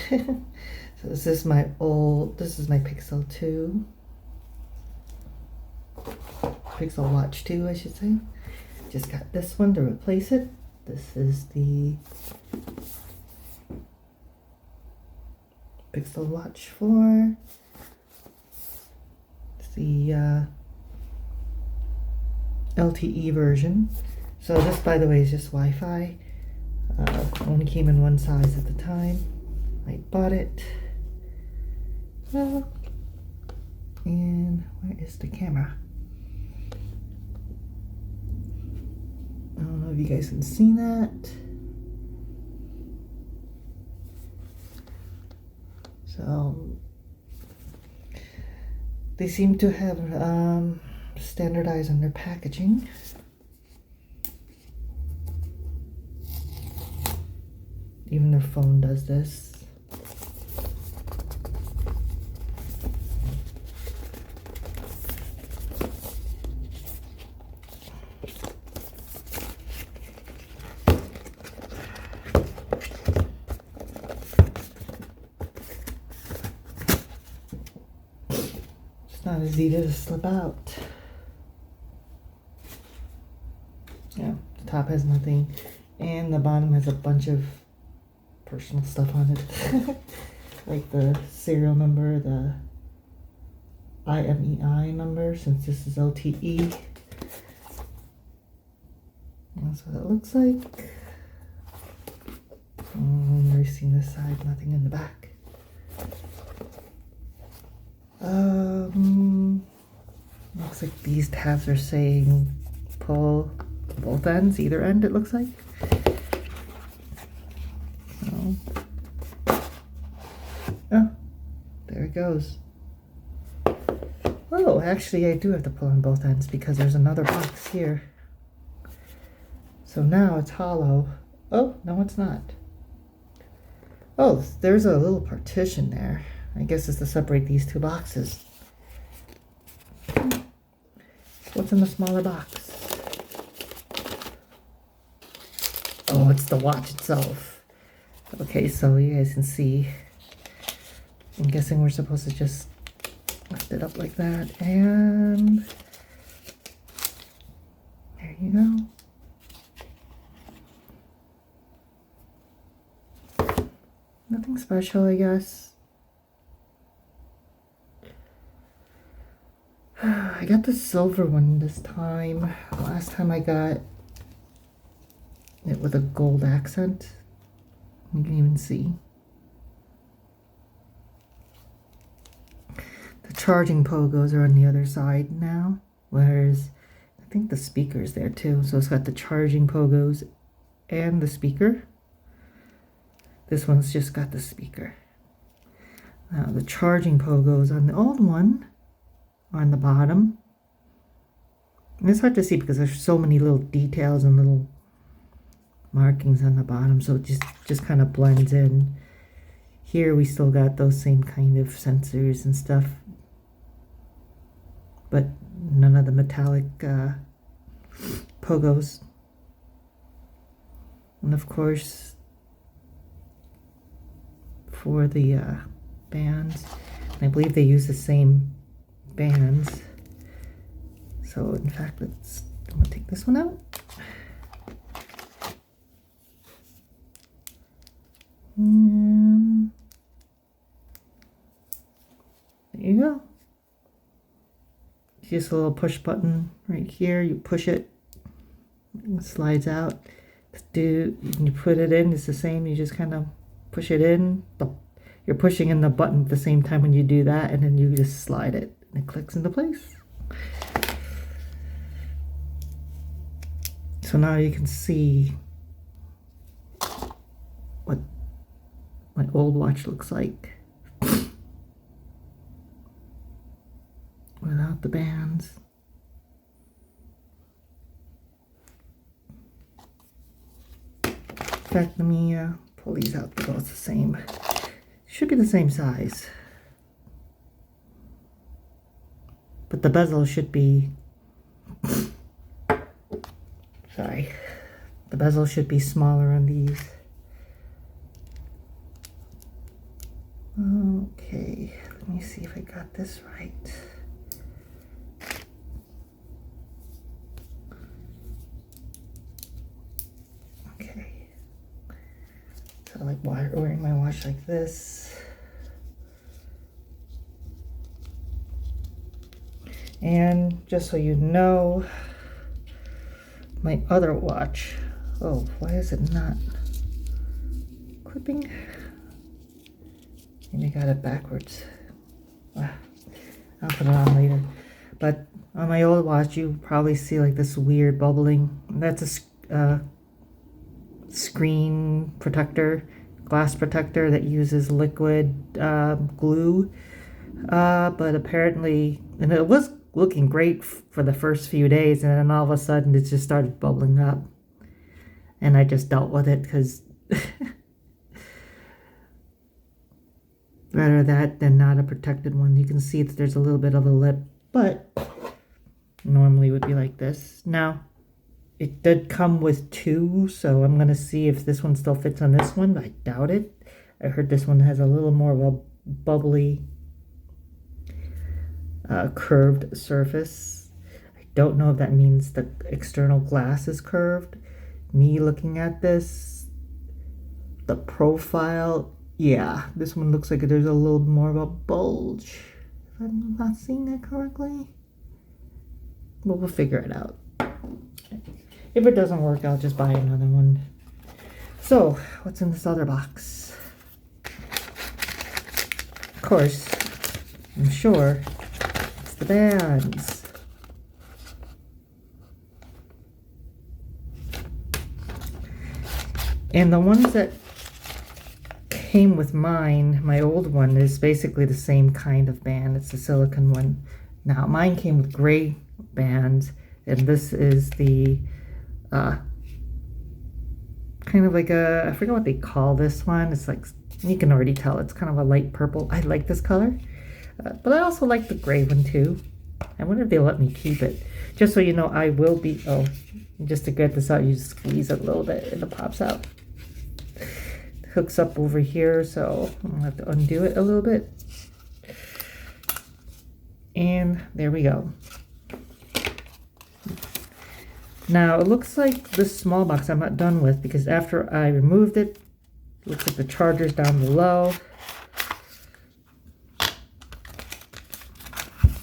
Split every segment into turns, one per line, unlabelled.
So this is my Pixel 2. Pixel Watch 2, I should say. Just got this one to replace it. This is the Pixel Watch 4. It's the LTE version. So this, by the way, is just Wi-Fi. Only came in one size at the time. I bought it. Well, and where is the camera? I don't know if you guys can see that. So they seem to have standardized on their packaging. Even their phone does this. It's not as easy to slip out. Yeah, the top has nothing, and the bottom has a bunch of personal stuff on it. Like the serial number, the IMEI number, since this is LTE. That's what it looks like. Racing this side, nothing in the back. Looks like these tabs are saying pull both ends, either end it looks like. So, oh, there it goes. Oh, actually I do have to pull on both ends because there's another box here. So now it's hollow. Oh, no it's not. Oh, there's a little partition there. I guess it's to separate these two boxes. What's in the smaller box? Oh, it's the watch itself. Okay, so you guys can see. I'm guessing we're supposed to just lift it up like that, and there you go. Nothing special, I guess. I got the silver one this time. Last time I got it with a gold accent. You can even see. The charging pogos are on the other side now, whereas I think the speaker's there too. So it's got the charging pogos and the speaker. This one's just got the speaker. Now the charging pogos on the old one on the bottom. And it's hard to see because there's so many little details and little markings on the bottom, so it just kind of blends in. Here we still got those same kind of sensors and stuff, but none of the metallic pogos. And of course, for the bands, I believe they use the same bands. So in fact, I'm gonna take this one out. There you go. Just a little push button right here. You push it, it slides out. You put it in, it's the same. You just kind of push it in. You're pushing in the button at the same time when you do that, and then you just slide it, and it clicks into place. So now you can see what my old watch looks like without the bands. In fact, let me pull these out. They're both the same. Should be the same size. But the bezel should be... Sorry. The bezel should be smaller on these. Okay, let me see if I got this right. Okay. So I like wearing my watch like this. And just so you know, my other watch. Oh, why is it not clipping? Maybe I got it backwards. I'll put it on later. But on my old watch, you probably see like this weird bubbling. That's a screen protector, glass protector that uses liquid glue. But apparently, and it was looking great for the first few days, and then all of a sudden it just started bubbling up. And I just dealt with it because rather that than not a protected one. You can see that there's a little bit of a lip, but normally would be like this. Now, it did come with two, so I'm going to see if this one still fits on this one. I doubt it. I heard this one has a little more of a bubbly, curved surface. I don't know if that means the external glass is curved. Me looking at this, the profile, yeah, this one looks like there's a little more of a bulge. If I'm not seeing that correctly. But we'll figure it out. If it doesn't work, I'll just buy another one. So, what's in this other box? Of course, I'm sure it's the bands. And the ones that came with mine, my old one, is basically the same kind of band. It's the silicone one. Now, mine came with gray bands, and this is the kind of like a, I forget what they call this one. It's like, you can already tell it's kind of a light purple. I like this color, but I also like the gray one too. I wonder if they'll let me keep it. Just so you know, I will be, oh, just to get this out, you just squeeze it a little bit and it pops out. It hooks up over here, so I'm gonna have to undo it a little bit. And there we go. Now, it looks like this small box I'm not done with, because after I removed it, it looks like the charger's down below.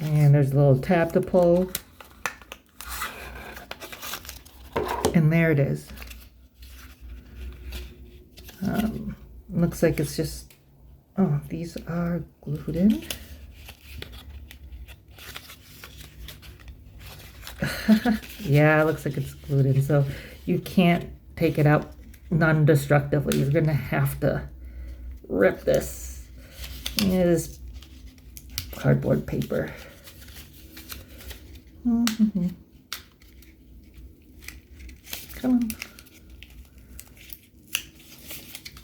And there's a little tab to pull. And there it is. Looks like it's just, oh, these are glued in. Yeah, it looks like it's glued in, so you can't take it out non-destructively. You're gonna have to rip this. It is cardboard paper. Come on.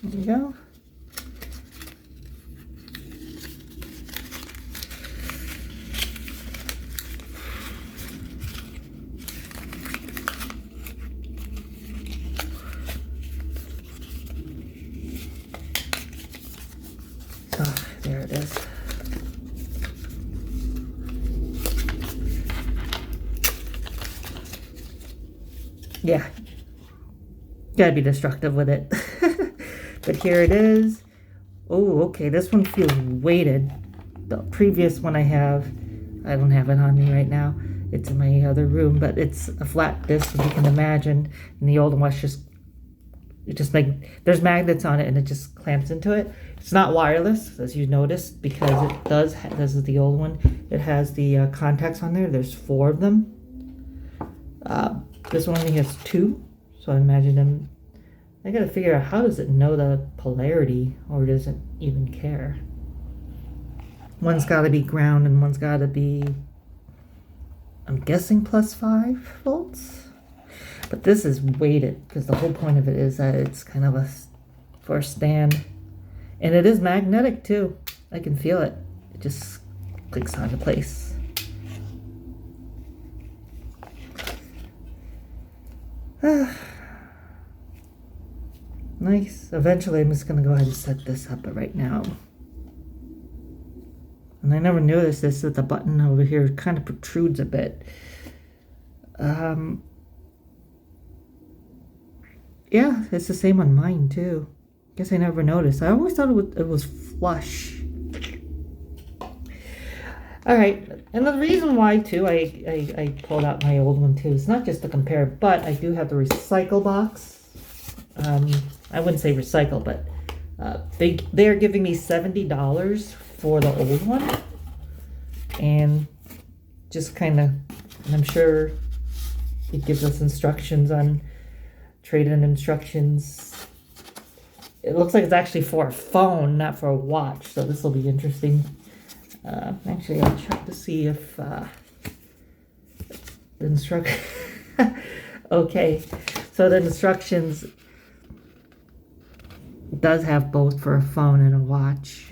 There you go. Oh, there it is. Yeah, gotta be destructive with it. But here it is. Oh, okay, this one feels weighted. The previous one I don't have it on me right now. It's in my other room, but it's a flat disc, as you can imagine. And the old one was there's magnets on it and it just clamps into it. It's not wireless, as you noticed, because it does, this is the old one. It has the contacts on there. There's 4 of them. This one only has 2, so I imagine them. I gotta figure out, how does it know the polarity, or does it even care? One's gotta be ground and one's gotta be, I'm guessing, +5 volts. But this is weighted, because the whole point of it is that it's kind of for a stand. And it is magnetic too. I can feel it. It just clicks onto place. Nice. Eventually I'm just going to go ahead and set this up, but right now And I never noticed this, that the button over here kind of protrudes a bit. Yeah, it's the same on mine too. Guess I never noticed. I always thought it was flush. All right, and the reason why too, I pulled out my old one too. It's not just to compare, but I do have the recycle box. I wouldn't say recycle, but they're giving me $70 for the old one, and just kind of, I'm sure it gives us instructions on trade-in instructions. It looks like it's actually for a phone, not for a watch, so this will be interesting. Actually, I'll check to see if the instruction. Okay, so the instructions does have both for a phone and a watch.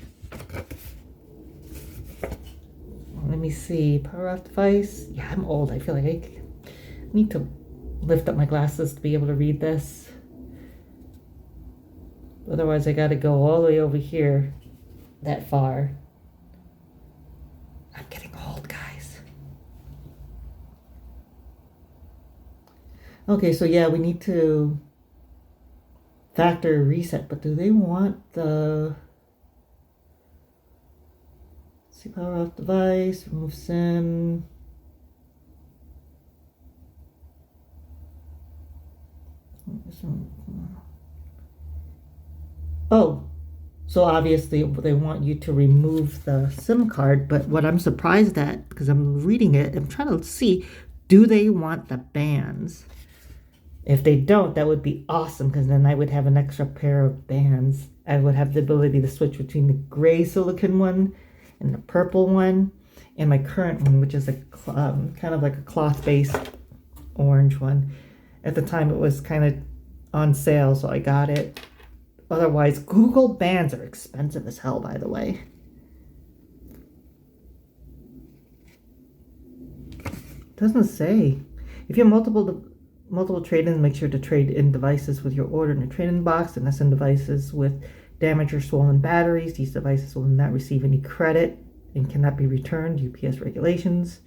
Let me see. Power off device. Yeah, I'm old. I feel like I need to lift up my glasses to be able to read this. Otherwise, I got to go all the way over here that far. I'm getting old, guys. Okay, so yeah, we need to factory reset, but do they want the... See, power off device, remove SIM. Oh, so obviously they want you to remove the SIM card, but what I'm surprised at, because I'm reading it, I'm trying to see, do they want the bands? If they don't, that would be awesome, because then I would have an extra pair of bands. I would have the ability to switch between the gray silicone one and the purple one, and my current one, which is a kind of like a cloth-based orange one. At the time, it was kind of on sale, so I got it. Otherwise, Google bands are expensive as hell, by the way. Doesn't say. If you have multiple trade-ins, make sure to trade in devices with your order in a trade-in box, and send devices with damaged or swollen batteries. These devices will not receive any credit and cannot be returned. UPS regulations.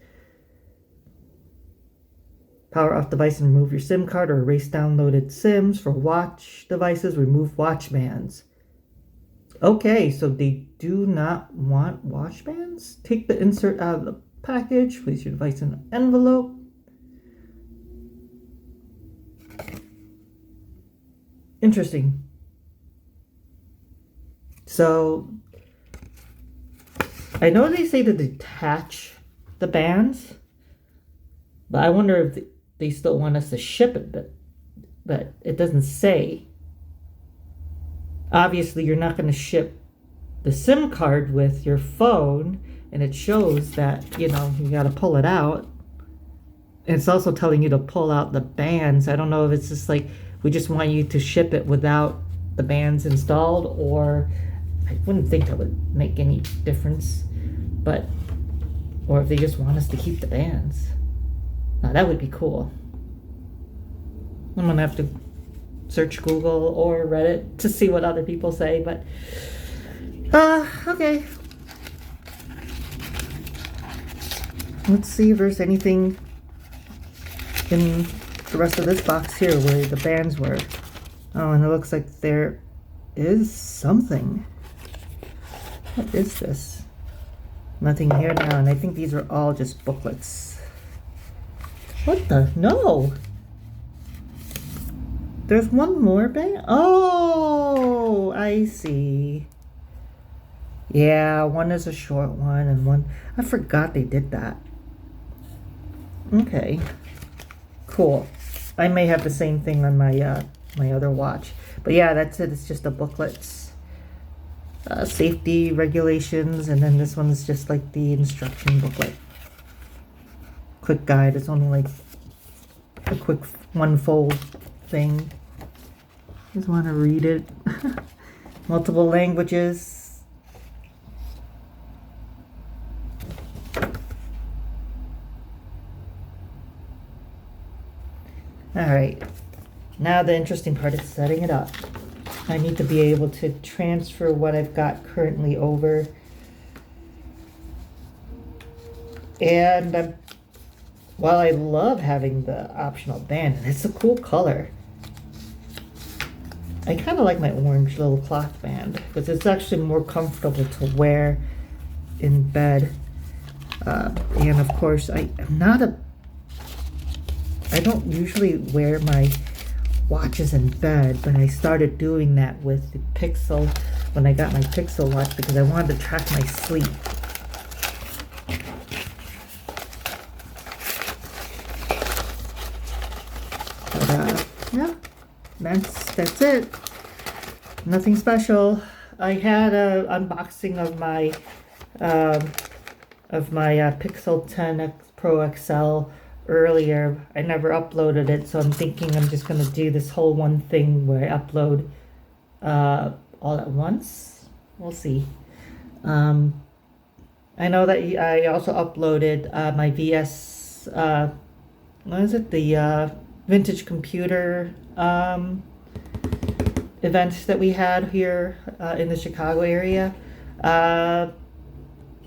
Power off device and remove your SIM card or erase downloaded SIMs. For watch devices, remove watch bands. Okay, so they do not want watch bands? Take the insert out of the package. Place your device in an envelope. Interesting. So, I know they say to detach the bands, but I wonder if they still want us to ship it, but it doesn't say. Obviously, you're not going to ship the SIM card with your phone, and it shows that, you know, you got to pull it out. And it's also telling you to pull out the bands. I don't know if it's just like, we just want you to ship it without the bands installed, or I wouldn't think that would make any difference, but, or if they just want us to keep the bands. Now that would be cool. I'm gonna have to search Google or Reddit to see what other people say, but okay. Let's see if there's anything in the rest of this box here where the bands were. Oh, and it looks like there is something. What is this? Nothing here now, and I think these are all just booklets. What the? No! There's one more band? Oh, I see. Yeah, one is a short one, and one... I forgot they did that. Okay. Cool. I may have the same thing on my my other watch. But yeah, that's it. It's just a booklets. Safety regulations, and then this one is just like the instruction booklet. Quick guide. It's only like a quick one fold thing. Just want to read it. Multiple languages. Alright, now the interesting part is setting it up. I need to be able to transfer what I've got currently over. And while I love having the optional band, and it's a cool color, I kind of like my orange little cloth band because it's actually more comfortable to wear in bed. And of course, I don't usually wear my watches in bed, but I started doing that with the Pixel when I got my Pixel watch because I wanted to track my sleep. But yeah, that's it. Nothing special. I had a unboxing of my Pixel 10 Pro XL earlier. I never uploaded it, so I'm thinking I'm just gonna do this whole one thing where I upload all at once. We'll see. I know that I also uploaded my VS what is it, the vintage computer event that we had here in the Chicago area.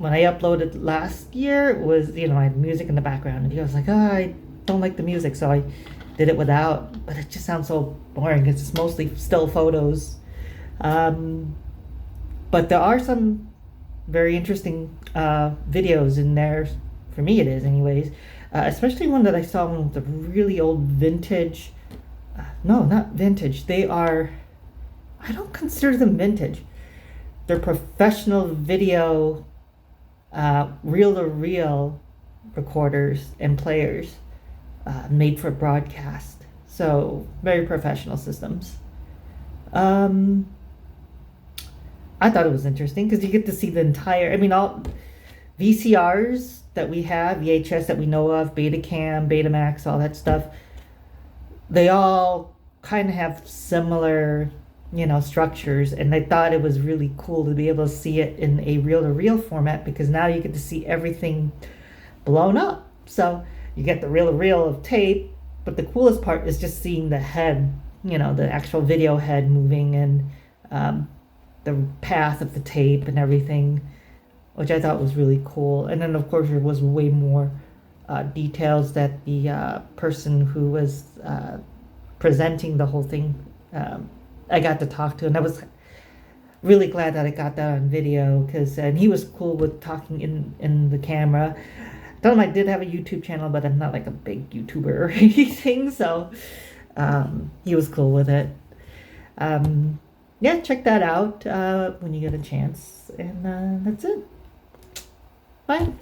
When I uploaded last year, it was, I had music in the background, and he was like, oh, I don't like the music, so I did it without, but it just sounds so boring because it's mostly still photos. But there are some very interesting videos in there, for me it is anyways, especially one that I saw, one with the really old vintage, no, not vintage, they are, I don't consider them vintage, they're professional video reel-to-reel recorders and players made for broadcast. So very professional systems. I thought it was interesting because you get to see the entire, all VCRs that we have, VHS that we know of, Betacam, Betamax, all that stuff, they all kind of have similar structures, and I thought it was really cool to be able to see it in a reel-to-reel format because now you get to see everything blown up. So you get the reel-to-reel of tape, but the coolest part is just seeing the head, the actual video head moving, and the path of the tape and everything, which I thought was really cool. And then of course there was way more details that the person who was presenting the whole thing I got to talk to, and I was really glad that I got that on video and he was cool with talking in the camera. I told him I did have a YouTube channel, but I'm not like a big YouTuber or anything, so he was cool with it. Yeah, check that out when you get a chance, and that's it. Bye.